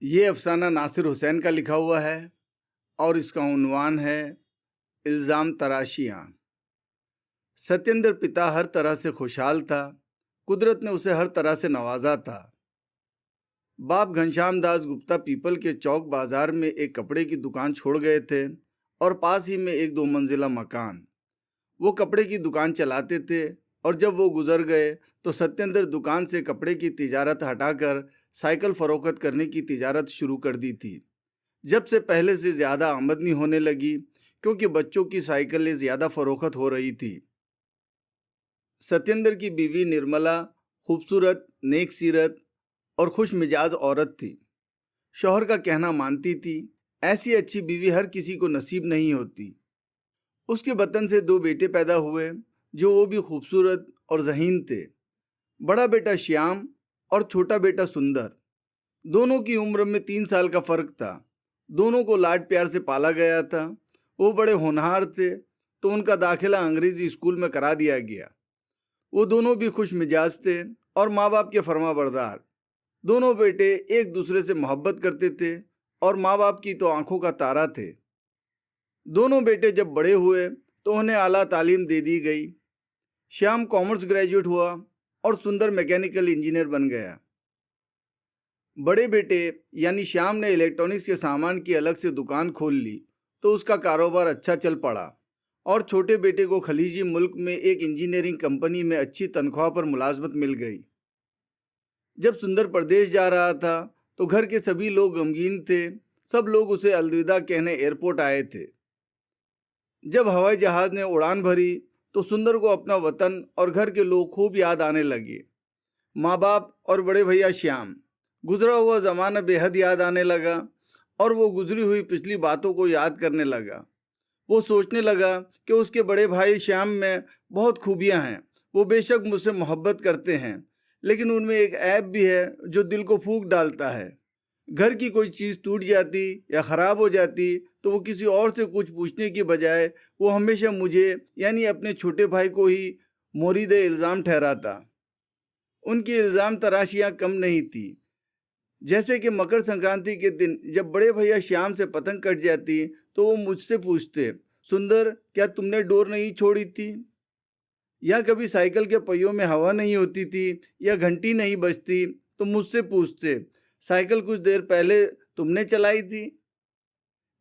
ये अफ़साना नासिर हुसैन का लिखा हुआ है और इसका उन्वान है इल्ज़ाम तराशियाँ। सत्येंद्र पिता हर तरह से खुशहाल था। कुदरत ने उसे हर तरह से नवाजा था। बाप घनश्याम दास गुप्ता पीपल के चौक बाजार में एक कपड़े की दुकान छोड़ गए थे और पास ही में एक 2 मंजिला मकान। वो कपड़े की दुकान चलाते थे और जब वो गुजर गए तो सत्येंद्र दुकान से कपड़े की तिजारत हटाकर साइकिल फरोख्त करने की तिजारत शुरू कर दी थी। जब से पहले से ज़्यादा आमदनी होने लगी क्योंकि बच्चों की साइकिलें ज़्यादा फरोख्त हो रही थी। सत्येंद्र की बीवी निर्मला खूबसूरत, नेक सीरत और खुश मिजाज औरत थी। शौहर का कहना मानती थी। ऐसी अच्छी बीवी हर किसी को नसीब नहीं होती। उसके बतन से 2 बेटे पैदा हुए जो वो भी खूबसूरत और ज़हीन थे। बड़ा बेटा श्याम और छोटा बेटा सुंदर। दोनों की उम्र में 3 साल का फर्क था। दोनों को लाड प्यार से पाला गया था। वो बड़े होनहार थे तो उनका दाखिला अंग्रेजी स्कूल में करा दिया गया। वो दोनों भी खुश मिजाज थे और माँ बाप के फरमाबरदार। दोनों बेटे एक दूसरे से मोहब्बत करते थे और माँ बाप की तो आंखों का तारा थे। दोनों बेटे जब बड़े हुए तो उन्हें आला तालीम दे दी गई। श्याम कॉमर्स ग्रेजुएट हुआ और सुंदर मैकेनिकल इंजीनियर बन गया। बड़े बेटे यानी श्याम ने इलेक्ट्रॉनिक्स के सामान की अलग से दुकान खोल ली तो उसका कारोबार अच्छा चल पड़ा और छोटे बेटे को खलीजी मुल्क में एक इंजीनियरिंग कंपनी में अच्छी तनख्वाह पर मुलाजमत मिल गई। जब सुंदर प्रदेश जा रहा था तो घर के सभी लोग गमगीन थे। सब लोग उसे अलविदा कहने एयरपोर्ट आए थे। जब हवाई जहाज ने उड़ान भरी तो सुंदर को अपना वतन और घर के लोग खूब याद आने लगे। माँ बाप और बड़े भैया श्याम। गुजरा हुआ ज़माना बेहद याद आने लगा और वो गुजरी हुई पिछली बातों को याद करने लगा। वो सोचने लगा कि उसके बड़े भाई श्याम में बहुत खूबियाँ हैं। वो बेशक मुझसे मोहब्बत करते हैं लेकिन उनमें एक ऐब भी है जो दिल को फूंक डालता है। घर की कोई चीज़ टूट जाती या ख़राब हो जाती तो वो किसी और से कुछ पूछने की बजाय वो हमेशा मुझे यानी अपने छोटे भाई को ही मोरीद इल्ज़ाम ठहराता। उनकी इल्ज़ाम तराशियाँ कम नहीं थी। जैसे कि मकर संक्रांति के दिन जब बड़े भैया श्याम से पतंग कट जाती तो वो मुझसे पूछते, सुंदर क्या तुमने डोर नहीं छोड़ी थी? या कभी साइकिल के पहियों में हवा नहीं होती थी या घंटी नहीं बजती तो मुझसे पूछते, साइकिल कुछ देर पहले तुमने चलाई थी,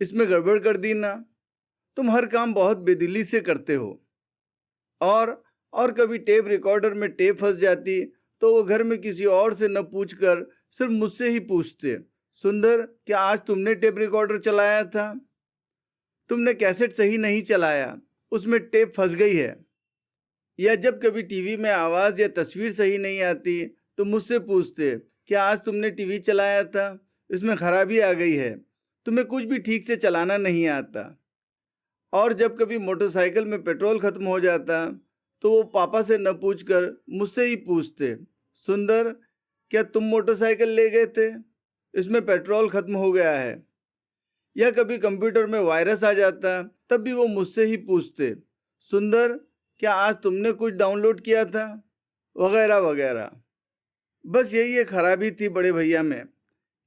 इसमें गड़बड़ कर दी ना? तुम हर काम बहुत बेदिली से करते हो। और और कभी टेप रिकॉर्डर में टेप फंस जाती तो वो घर में किसी और से न पूछकर सिर्फ मुझसे ही पूछते, सुंदर क्या आज तुमने टेप रिकॉर्डर चलाया था? तुमने कैसेट सही नहीं चलाया, उसमें टेप फंस गई है। या जब कभी टीवी में आवाज़ या तस्वीर सही नहीं आती तो मुझसे पूछते, क्या आज तुमने टीवी चलाया था, इसमें खराबी आ गई है, तुम्हें कुछ भी ठीक से चलाना नहीं आता। और जब कभी मोटरसाइकिल में पेट्रोल ख़त्म हो जाता तो वो पापा से न पूछकर मुझसे ही पूछते, सुंदर क्या तुम मोटरसाइकिल ले गए थे, इसमें पेट्रोल ख़त्म हो गया है। या कभी कंप्यूटर में वायरस आ जाता तब भी वो मुझसे ही पूछते, सुंदर क्या आज तुमने कुछ डाउनलोड किया था, वगैरह वगैरह। बस यही एक खराबी थी बड़े भैया में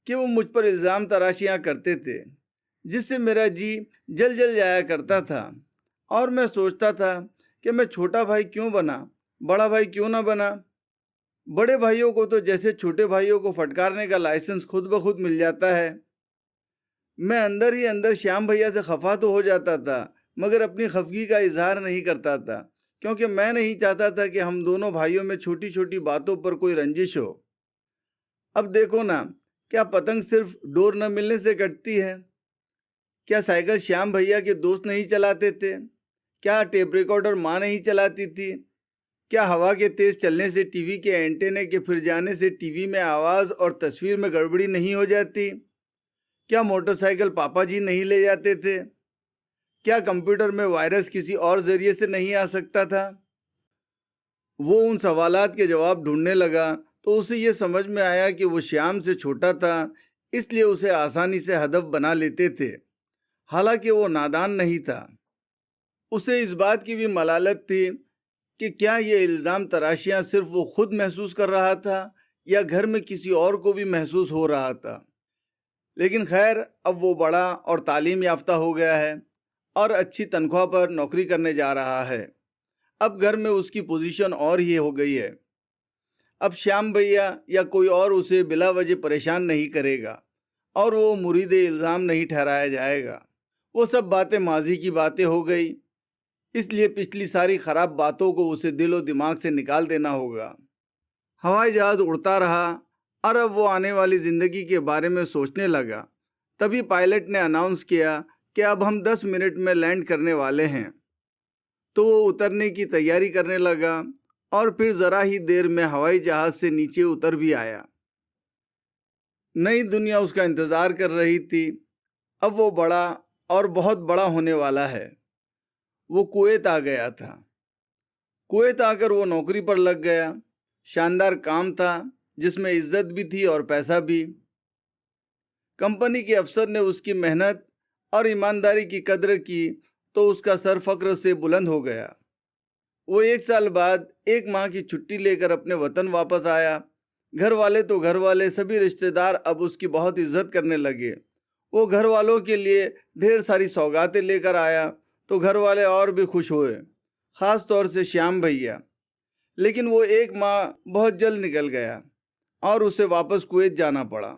कि वो मुझ पर इल्ज़ाम तराशियाँ करते थे जिससे मेरा जी जल जल जाया करता था। और मैं सोचता था कि मैं छोटा भाई क्यों बना, बड़ा भाई क्यों ना बना। बड़े भाइयों को तो जैसे छोटे भाइयों को फटकारने का लाइसेंस खुद ब खुद मिल जाता है। मैं अंदर ही अंदर श्याम भैया से खफा तो हो जाता था मगर अपनी खफगी का इजहार नहीं करता था क्योंकि मैं नहीं चाहता था कि हम दोनों भाइयों में छोटी छोटी बातों पर कोई रंजिश हो। अब देखो ना, क्या पतंग सिर्फ डोर न मिलने से कटती है? क्या साइकिल श्याम भैया के दोस्त नहीं चलाते थे? क्या टेप रिकॉर्डर माँ नहीं चलाती थी? क्या हवा के तेज चलने से टीवी के एंटेने के फिर जाने से टीवी में आवाज़ और तस्वीर में गड़बड़ी नहीं हो जाती? क्या मोटरसाइकिल पापा जी नहीं ले जाते थे? क्या कंप्यूटर में वायरस किसी और जरिए से नहीं आ सकता था? वो उन सवालात के जवाब ढूंढने लगा तो उसे ये समझ में आया कि वो श्याम से छोटा था इसलिए उसे आसानी से हदफ बना लेते थे। हालांकि वो नादान नहीं था। उसे इस बात की भी मलालत थी कि क्या ये इल्ज़ाम तराशियाँ सिर्फ वो खुद महसूस कर रहा था या घर में किसी और को भी महसूस हो रहा था। लेकिन खैर अब वो बड़ा और तालीम याफ्ता हो गया है और अच्छी तनख्वाह पर नौकरी करने जा रहा है। अब घर में उसकी पोजीशन और ही हो गई है। अब श्याम भैया या कोई और उसे बिला वजह परेशान नहीं करेगा और वो मुरीद इल्ज़ाम नहीं ठहराया जाएगा। वो सब बातें माजी की बातें हो गई, इसलिए पिछली सारी खराब बातों को उसे दिलो दिमाग से निकाल देना होगा। हवाई जहाज़ उड़ता रहा और अब वो आने वाली ज़िंदगी के बारे में सोचने लगा। तभी पायलट ने अनाउंस किया कि अब हम 10 मिनट में लैंड करने वाले हैं। तो वो उतरने की तैयारी करने लगा और फिर ज़रा ही देर में हवाई जहाज़ से नीचे उतर भी आया। नई दुनिया उसका इंतज़ार कर रही थी। अब वो बड़ा और बहुत बड़ा होने वाला है। वो कुवैत आ गया था। कुवैत आकर वो नौकरी पर लग गया। शानदार काम था जिसमें इज्जत भी थी और पैसा भी। कंपनी के अफसर ने उसकी मेहनत और ईमानदारी की कद्र की तो उसका सर फक्र से बुलंद हो गया। वो 1 साल बाद 1 माह की छुट्टी लेकर अपने वतन वापस आया। घर वाले तो घर वाले, सभी रिश्तेदार अब उसकी बहुत इज्जत करने लगे। वो घर वालों के लिए ढेर सारी सौगातें लेकर आया तो घर वाले और भी खुश हुए, ख़ास तौर से श्याम भैया। लेकिन वो 1 माह बहुत जल्द निकल गया और उसे वापस कुवैत जाना पड़ा।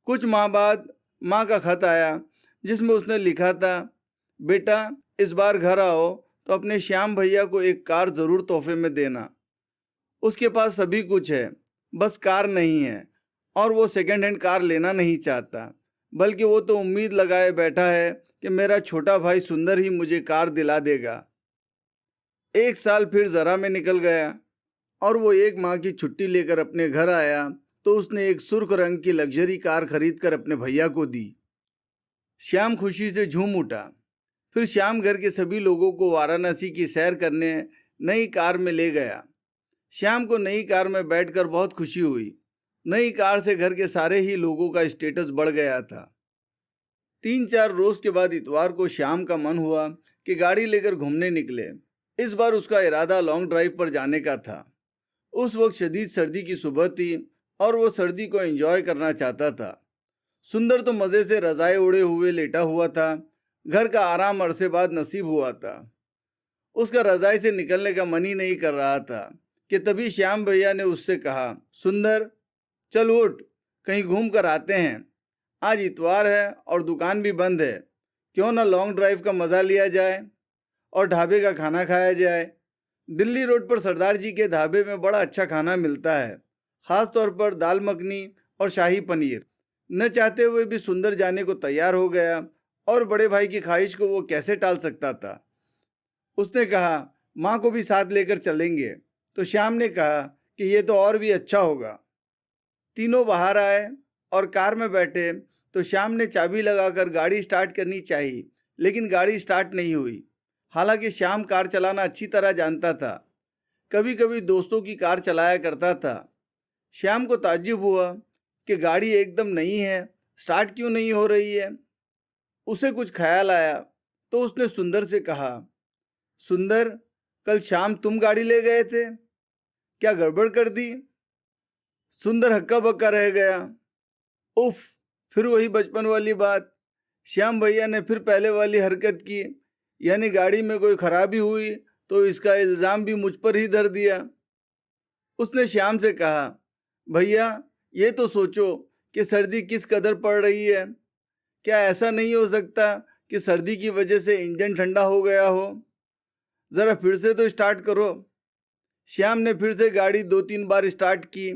कुछ माह बाद माँ का खत आया जिसमें उसने लिखा था, बेटा इस बार घर आओ तो अपने श्याम भैया को एक कार ज़रूर तोहफे में देना। उसके पास सभी कुछ है, बस कार नहीं है और वो सेकंड हैंड कार लेना नहीं चाहता, बल्कि वो तो उम्मीद लगाए बैठा है कि मेरा छोटा भाई सुंदर ही मुझे कार दिला देगा। 1 साल फिर ज़रा में निकल गया और वो 1 माह की छुट्टी लेकर अपने घर आया तो उसने एक सुर्ख रंग की लग्जरी कार खरीदकर अपने भैया को दी। श्याम खुशी से झूम उठा। फिर श्याम घर के सभी लोगों को वाराणसी की सैर करने नई कार में ले गया। श्याम को नई कार में बैठकर बहुत खुशी हुई। नई कार से घर के सारे ही लोगों का स्टेटस बढ़ गया था। 3-4 रोज के बाद इतवार को श्याम का मन हुआ कि गाड़ी लेकर घूमने निकले। इस बार उसका इरादा लॉन्ग ड्राइव पर जाने का था। उस वक्त शदीद सर्दी की सुबह थी और वो सर्दी को एंजॉय करना चाहता था। सुंदर तो मज़े से रज़ाई ओढ़े हुए लेटा हुआ था। घर का आराम अरसे बाद नसीब हुआ था। उसका रज़ाई से निकलने का मन ही नहीं कर रहा था कि तभी श्याम भैया ने उससे कहा, सुंदर चल उठ, कहीं घूम कर आते हैं। आज इतवार है और दुकान भी बंद है, क्यों ना लॉन्ग ड्राइव का मज़ा लिया जाए और ढाबे का खाना खाया जाए। दिल्ली रोड पर सरदार जी के ढाबे में बड़ा अच्छा खाना मिलता है, ख़ास तौर पर दाल मखनी और शाही पनीर। न चाहते हुए भी सुंदर जाने को तैयार हो गया और बड़े भाई की ख्वाहिश को वो कैसे टाल सकता था। उसने कहा, माँ को भी साथ लेकर चलेंगे। तो श्याम ने कहा कि ये तो और भी अच्छा होगा। तीनों बाहर आए और कार में बैठे तो श्याम ने चाबी लगाकर गाड़ी स्टार्ट करनी चाहिए, लेकिन गाड़ी स्टार्ट नहीं हुई। हालांकि श्याम कार चलाना अच्छी तरह जानता था, कभी कभी दोस्तों की कार चलाया करता था। श्याम को ताज्जुब हुआ कि गाड़ी एकदम नई है, स्टार्ट क्यों नहीं हो रही है। उसे कुछ ख्याल आया तो उसने सुंदर से कहा, सुंदर कल शाम तुम गाड़ी ले गए थे, क्या गड़बड़ कर दी। सुंदर हक्का बक्का रह गया। उफ, फिर वही बचपन वाली बात। श्याम भैया ने फिर पहले वाली हरकत की, यानी गाड़ी में कोई खराबी हुई तो इसका इल्ज़ाम भी मुझ पर ही धर दिया। उसने श्याम से कहा, भैया ये तो सोचो कि सर्दी किस कदर पड़ रही है। क्या ऐसा नहीं हो सकता कि सर्दी की वजह से इंजन ठंडा हो गया हो। ज़रा फिर से तो स्टार्ट करो। श्याम ने फिर से गाड़ी 2-3 बार स्टार्ट की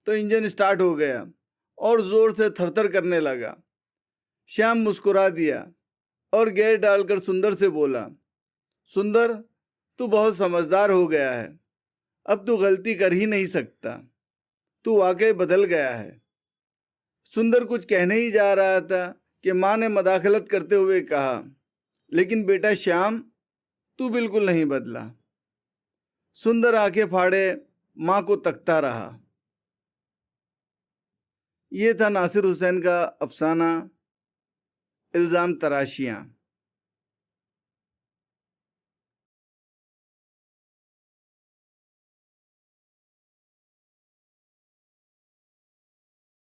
तो इंजन स्टार्ट हो गया और ज़ोर से थरथर करने लगा। श्याम मुस्कुरा दिया और गियर डालकर सुंदर से बोला, सुंदर तू बहुत समझदार हो गया है, अब तू गलती कर ही नहीं सकता, तू वाकई बदल गया है। सुंदर कुछ कहने ही जा रहा था कि माँ ने मदाखलत करते हुए कहा, लेकिन बेटा श्याम तू बिल्कुल नहीं बदला। सुंदर आंखें फाड़े माँ को तकता रहा। ये था नासिर हुसैन का अफसाना इल्ज़ाम तराशियाँ।